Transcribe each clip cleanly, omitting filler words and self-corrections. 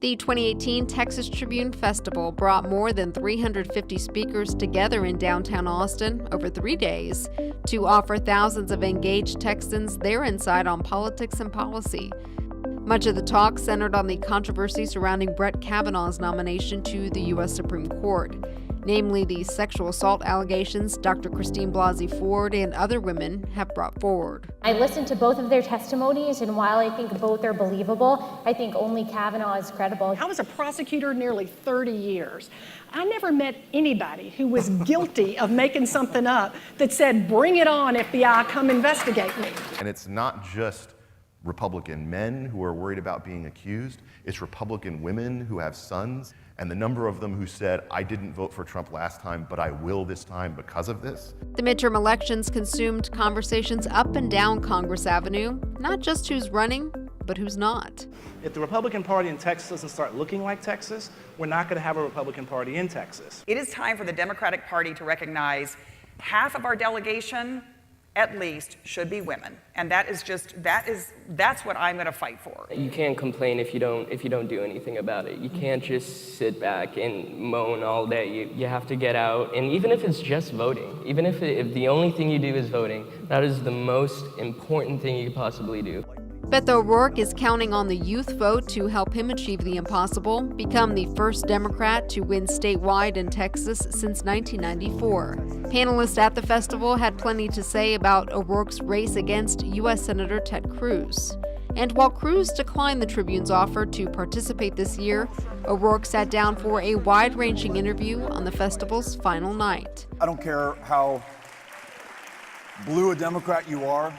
The 2018 Texas Tribune Festival brought more than 350 speakers together in downtown Austin over 3 days to offer thousands of engaged Texans their insight on politics and policy. Much of the talk centered on the controversy surrounding Brett Kavanaugh's nomination to the U.S. Supreme Court, namely the sexual assault allegations Dr. Christine Blasey Ford and other women have brought forward. I listened to both of their testimonies, and while I think both are believable, I think only Kavanaugh is credible. I was a prosecutor nearly 30 years. I never met anybody who was guilty of making something up that said, "Bring it on, FBI, come investigate me." And it's not just Republican men who are worried about being accused, it's Republican women who have sons, and the number of them who said, "I didn't vote for Trump last time, but I will this time because of this." The midterm elections consumed conversations up and down Congress Avenue, not just who's running, but who's not. If the Republican Party in Texas doesn't start looking like Texas, we're not going to have a Republican Party in Texas. It is time for the Democratic Party to recognize half of our delegation at least should be women, and that's what I'm going to fight for. You can't complain if you don't do anything about it. You can't just sit back and moan all day. You have to get out, and even if it's just voting, even if the only thing you do is voting, that is the most important thing you could possibly do. Beto O'Rourke is counting on the youth vote to help him achieve the impossible, become the first Democrat to win statewide in Texas since 1994. Panelists at the festival had plenty to say about O'Rourke's race against U.S. Senator Ted Cruz. And while Cruz declined the Tribune's offer to participate this year, O'Rourke sat down for a wide-ranging interview on the festival's final night. I don't care how blue a Democrat you are,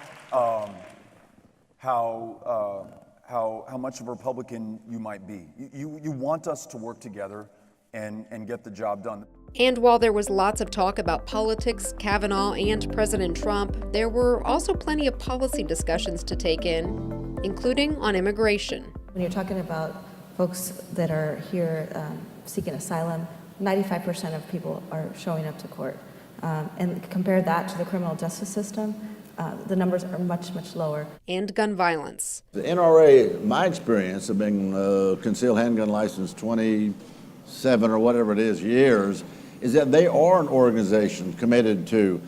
how much of a Republican you might be. You want us to work together and get the job done. And while there was lots of talk about politics, Kavanaugh, and President Trump, there were also plenty of policy discussions to take in, including on immigration. When you're talking about folks that are here seeking asylum, 95% of people are showing up to court. And compare that to the criminal justice system, the numbers are much, much lower. And gun violence. The NRA, my experience of being concealed handgun license 27 or whatever it is years, is that they are an organization committed to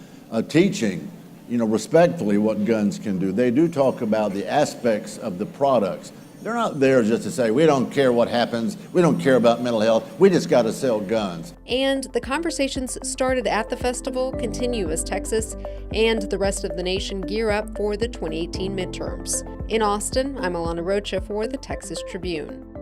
teaching, respectfully what guns can do. They do talk about the aspects of the products. They're not there just to say, we don't care what happens, we don't care about mental health, we just got to sell guns. And the conversations started at the festival continue as Texas and the rest of the nation gear up for the 2018 midterms. In Austin, I'm Alana Rocha for the Texas Tribune.